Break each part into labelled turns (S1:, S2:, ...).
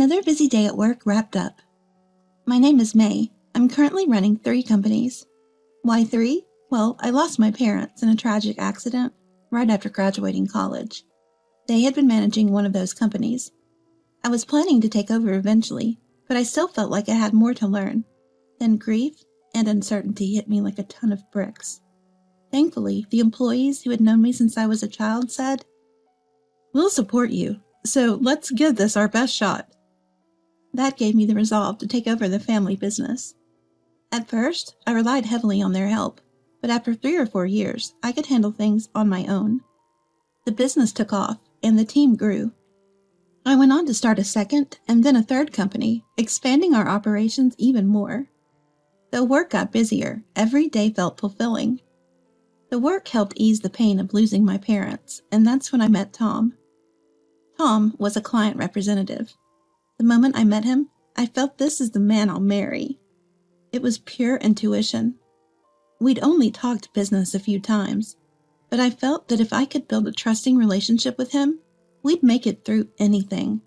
S1: Another busy day at work wrapped up. My name is May. I'm currently running 3 companies. Why 3? Well, I lost my parents in a tragic accident right after graduating college. They had been managing one of those companies. I was planning to take over eventually, but I still felt like I had more to learn. Then grief and uncertainty hit me like a ton of bricks. Thankfully, the employees who had known me since I was a child said, "We'll support you, so let's give this our best shot." That gave me the resolve to take over the family business. At first, I relied heavily on their help, but after 3 or 4 years, I could handle things on my own. The business took off, and the team grew. I went on to start a second and then a third company, expanding our operations even more. Though work got busier, every day felt fulfilling. The work helped ease the pain of losing my parents, and that's when I met Tom. Tom was a client representative. The moment I met him, I felt this is the man I'll marry. It was pure intuition. We'd only talked business a few times, but I felt that if I could build a trusting relationship with him, we'd make it through anything.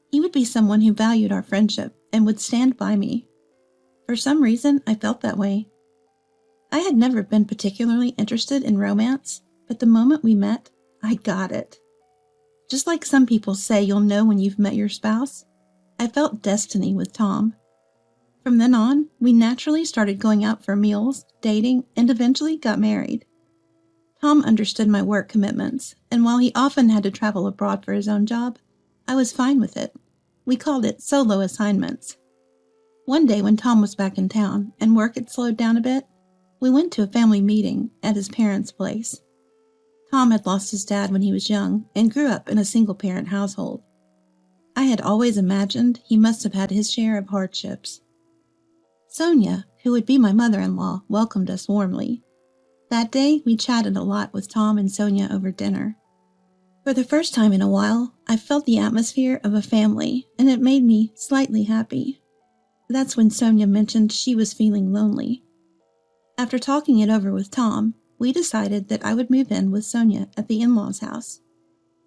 S1: He would be someone who valued our friendship and would stand by me. For some reason, I felt that way. I had never been particularly interested in romance, but the moment we met, I got it. Just like some people say you'll know when you've met your spouse, I felt destiny with Tom. From then on, we naturally started going out for meals, dating, and eventually got married. Tom understood my work commitments, and while he often had to travel abroad for his own job, I was fine with it. We called it solo assignments. One day when Tom was back in town and work had slowed down a bit, we went to a family meeting at his parents' place. Tom had lost his dad when he was young and grew up in a single-parent household. I had always imagined he must have had his share of hardships. Sonia, who would be my mother-in-law, welcomed us warmly. That day, we chatted a lot with Tom and Sonia over dinner. For the first time in a while, I felt the atmosphere of a family, and it made me slightly happy. That's when Sonia mentioned she was feeling lonely. After talking it over with Tom, we decided that I would move in with Sonia at the in-laws' house.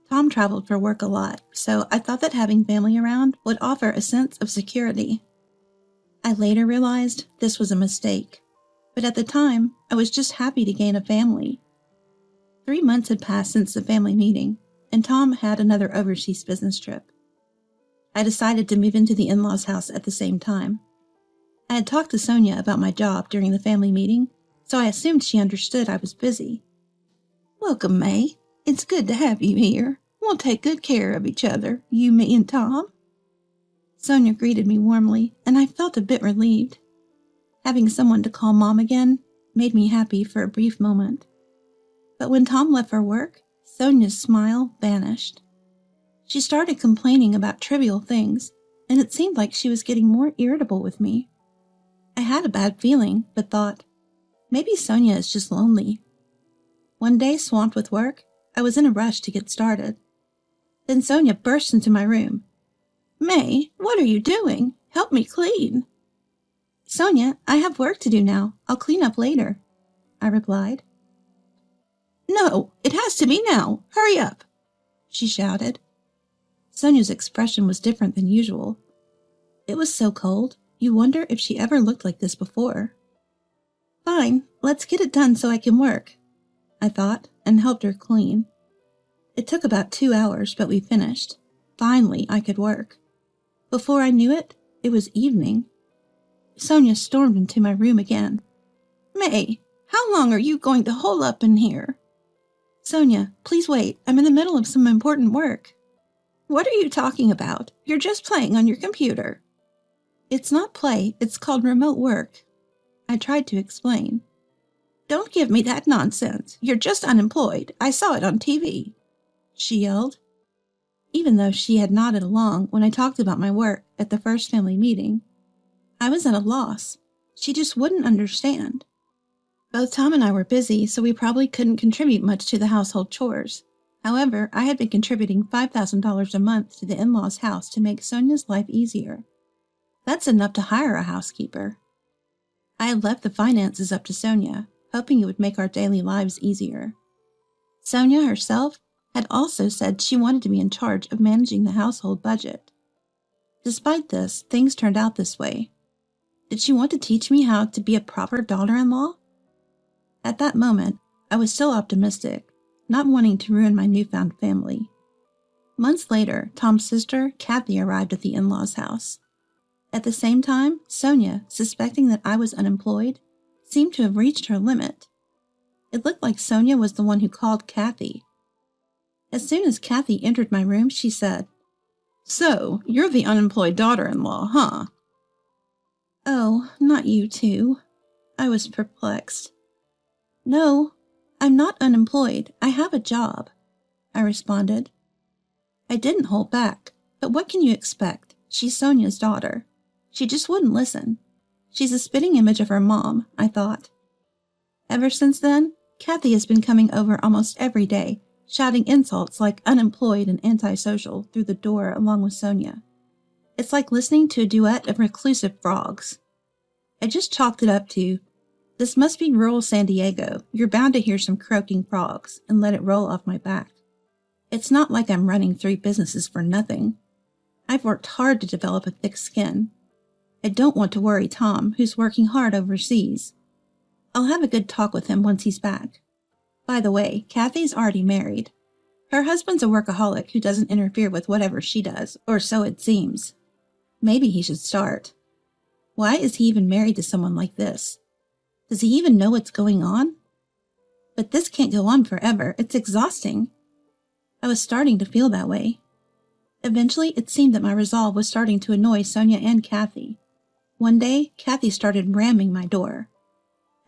S1: Tom traveled for work a lot, so I thought that having family around would offer a sense of security. I later realized this was a mistake, but at the time, I was just happy to gain a family. 3 months had passed since the family meeting, and Tom had another overseas business trip. I decided to move into the in-laws' house at the same time. I had talked to Sonia about my job during the family meeting, so I assumed she understood I was busy. "Welcome, May. It's good to have you here. We'll take good care of each other, you, me, and Tom." Sonia greeted me warmly, and I felt a bit relieved. Having someone to call Mom again made me happy for a brief moment. But when Tom left for work, Sonia's smile vanished. She started complaining about trivial things, and it seemed like she was getting more irritable with me. I had a bad feeling, but thought, maybe Sonia is just lonely. One day, swamped with work, I was in a rush to get started. Then Sonia burst into my room. "May, what are you doing? Help me clean." "Sonia, I have work to do now. I'll clean up later," I replied. "No, it has to be now. Hurry up," she shouted. Sonia's expression was different than usual. It was so cold, you wonder if she ever looked like this before. "Fine, let's get it done so I can work," I thought, and helped her clean. It took about 2 hours, but we finished. Finally, I could work. Before I knew it, it was evening. Sonia stormed into my room again. "May, how long are you going to hole up in here?" "Sonia, please wait. I'm in the middle of some important work." "What are you talking about? You're just playing on your computer." "It's not play. It's called remote work," I tried to explain. "Don't give me that nonsense. You're just unemployed. I saw it on TV," she yelled. Even though she had nodded along when I talked about my work at the first family meeting, I was at a loss. She just wouldn't understand. Both Tom and I were busy, so we probably couldn't contribute much to the household chores. However, I had been contributing $5,000 a month to the in-laws' house to make Sonia's life easier. That's enough to hire a housekeeper. I had left the finances up to Sonia, hoping it would make our daily lives easier. Sonia herself had also said she wanted to be in charge of managing the household budget. Despite this, things turned out this way. Did she want to teach me how to be a proper daughter-in-law? At that moment, I was still optimistic, not wanting to ruin my newfound family. Months later, Tom's sister, Kathy, arrived at the in-laws' house. At the same time, Sonia, suspecting that I was unemployed, seemed to have reached her limit. It looked like Sonia was the one who called Kathy. As soon as Kathy entered my room, she said, "So, you're the unemployed daughter-in-law, huh?" "Oh, not you too." I was perplexed. "No, I'm not unemployed. I have a job," I responded. I didn't hold back, but what can you expect? She's Sonia's daughter. She just wouldn't listen. She's a spitting image of her mom, I thought. Ever since then, Kathy has been coming over almost every day, shouting insults like unemployed and antisocial through the door along with Sonia. It's like listening to a duet of reclusive frogs. I just chalked it up to, this must be rural San Diego. You're bound to hear some croaking frogs, and let it roll off my back. It's not like I'm running 3 businesses for nothing. I've worked hard to develop a thick skin. I don't want to worry Tom, who's working hard overseas. I'll have a good talk with him once he's back. By the way, Kathy's already married. Her husband's a workaholic who doesn't interfere with whatever she does, or so it seems. Maybe he should start. Why is he even married to someone like this? Does he even know what's going on? But this can't go on forever. It's exhausting. I was starting to feel that way. Eventually, it seemed that my resolve was starting to annoy Sonia and Kathy. One day, Kathy started ramming my door.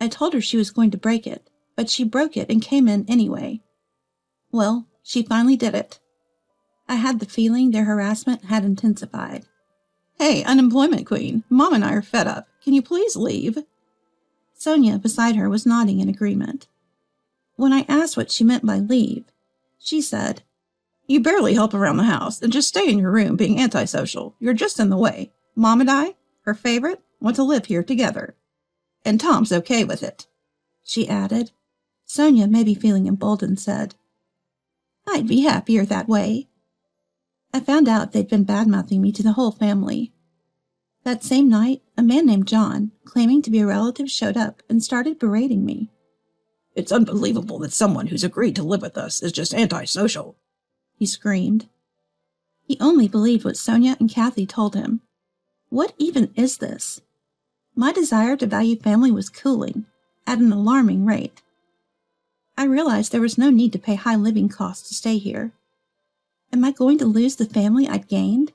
S1: I told her she was going to break it, but she broke it and came in anyway. Well, she finally did it. I had the feeling their harassment had intensified. "Hey, unemployment queen, Mom and I are fed up. Can you please leave?" Sonia, beside her, was nodding in agreement. When I asked what she meant by leave, she said, "You barely help around the house and just stay in your room being antisocial. You're just in the way. Mom and I, her favorite, want to live here together. And Tom's okay with it," she added. Sonia, maybe feeling emboldened, said, "I'd be happier that way." I found out they'd been bad-mouthing me to the whole family. That same night, a man named John, claiming to be a relative, showed up and started berating me. "It's unbelievable that someone who's agreed to live with us is just antisocial," he screamed. He only believed what Sonia and Kathy told him. What even is this? My desire to value family was cooling, at an alarming rate. I realized there was no need to pay high living costs to stay here. Am I going to lose the family I'd gained?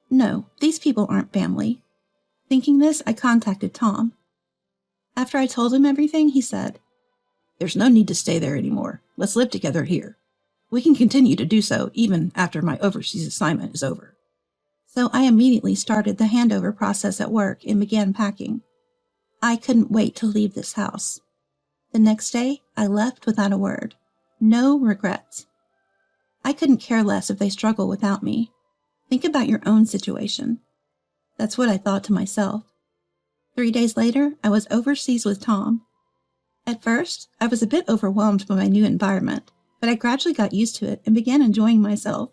S1: No, these people aren't family. Thinking this, I contacted Tom. After I told him everything, he said, "There's no need to stay there anymore. Let's live together here. We can continue to do so even after my overseas assignment is over." So I immediately started the handover process at work and began packing. I couldn't wait to leave this house. The next day, I left without a word. No regrets. I couldn't care less if they struggle without me. Think about your own situation. That's what I thought to myself. 3 days later, I was overseas with Tom. At first, I was a bit overwhelmed by my new environment, but I gradually got used to it and began enjoying myself.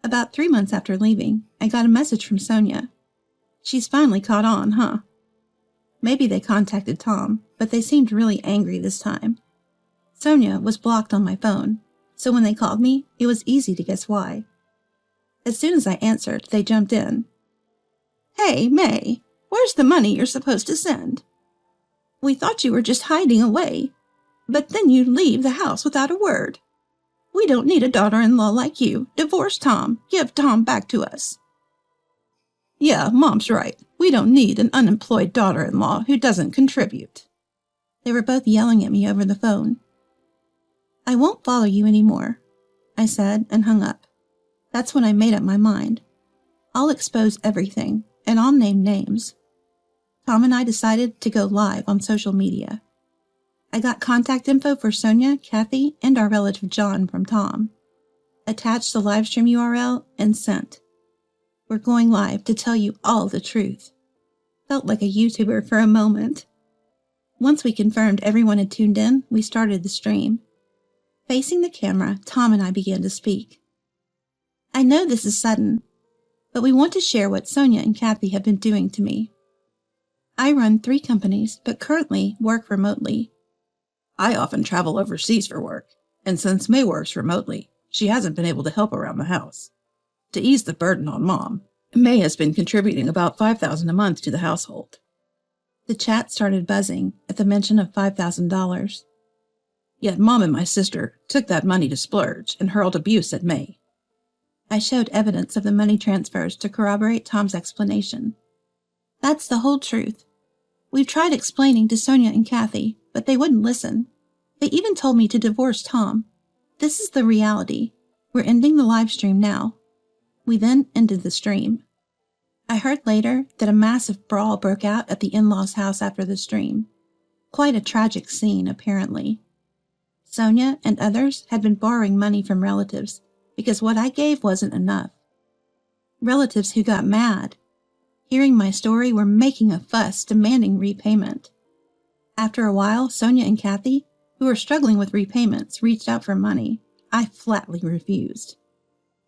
S1: About 3 months after leaving, I got a message from Sonia. She's finally caught on, huh? Maybe they contacted Tom, but they seemed really angry this time. Sonia was blocked on my phone, so when they called me, it was easy to guess why. As soon as I answered, they jumped in. "Hey, May, where's the money you're supposed to send? We thought you were just hiding away, but then you leave the house without a word. We don't need a daughter-in-law like you. Divorce Tom. Give Tom back to us." "Yeah, Mom's right. We don't need an unemployed daughter-in-law who doesn't contribute." They were both yelling at me over the phone. "I won't follow you anymore," I said and hung up. That's when I made up my mind. I'll expose everything, and I'll name names. Tom and I decided to go live on social media. I got contact info for Sonia, Kathy, and our relative John from Tom. Attached the livestream URL and sent. We're going live to tell you all the truth. Felt like a YouTuber for a moment. Once we confirmed everyone had tuned in, we started the stream. Facing the camera, Tom and I began to speak. "I know this is sudden, but we want to share what Sonia and Kathy have been doing to me. I run 3 companies, but currently work remotely.
S2: I often travel overseas for work, and since May works remotely, she hasn't been able to help around the house. To ease the burden on Mom, May has been contributing about $5,000 a month to the household.
S1: The chat started buzzing at the mention of $5,000.
S2: Yet Mom and my sister took that money to splurge and hurled abuse at May.
S1: I showed evidence of the money transfers to corroborate Tom's explanation. That's the whole truth. We've tried explaining to Sonia and Kathy, but they wouldn't listen. They even told me to divorce Tom. This is the reality. We're ending the live stream now. We then ended the stream. I heard later that a massive brawl broke out at the in-laws' house after the stream. Quite a tragic scene, apparently. Sonia and others had been borrowing money from relatives because what I gave wasn't enough. Relatives who got mad. Hearing my story were making a fuss, demanding repayment. After a while, Sonia and Kathy, who were struggling with repayments, reached out for money. I flatly refused.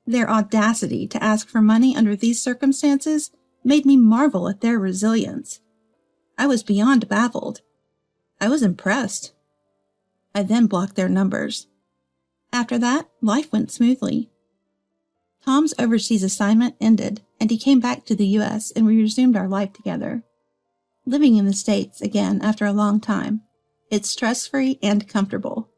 S1: Their audacity to ask for money under these circumstances made me marvel at their resilience. I was beyond baffled. I was impressed. I then blocked their numbers. After that, life went smoothly. Tom's overseas assignment ended, and he came back to the U.S., and we resumed our life together. Living in the States again after a long time, it's stress-free and comfortable.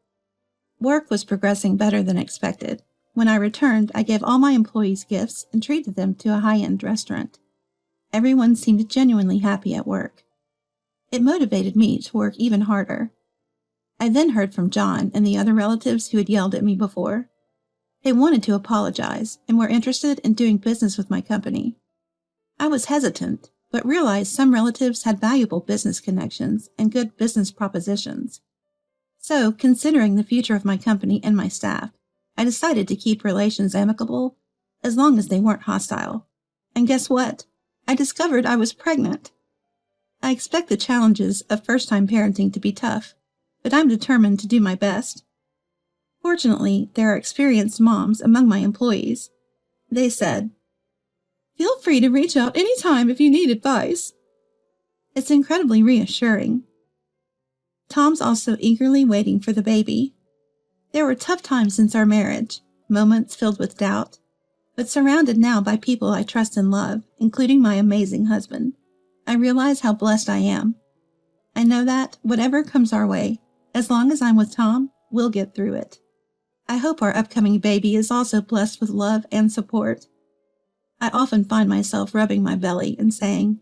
S1: Work was progressing better than expected. When I returned, I gave all my employees gifts and treated them to a high-end restaurant. Everyone seemed genuinely happy at work. It motivated me to work even harder. I then heard from John and the other relatives who had yelled at me before. They wanted to apologize and were interested in doing business with my company. I was hesitant, but realized some relatives had valuable business connections and good business propositions. So, considering the future of my company and my staff, I decided to keep relations amicable as long as they weren't hostile. And guess what? I discovered I was pregnant. I expect the challenges of first-time parenting to be tough, but I'm determined to do my best. Fortunately, there are experienced moms among my employees. They said, "Feel free to reach out anytime if you need advice." It's incredibly reassuring. Tom's also eagerly waiting for the baby. There were tough times since our marriage, moments filled with doubt, but surrounded now by people I trust and love, including my amazing husband. I realize how blessed I am. I know that, whatever comes our way, as long as I'm with Tom, we'll get through it. I hope our upcoming baby is also blessed with love and support. I often find myself rubbing my belly and saying,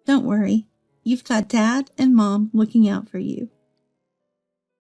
S1: "Don't worry, you've got Dad and Mom looking out for you."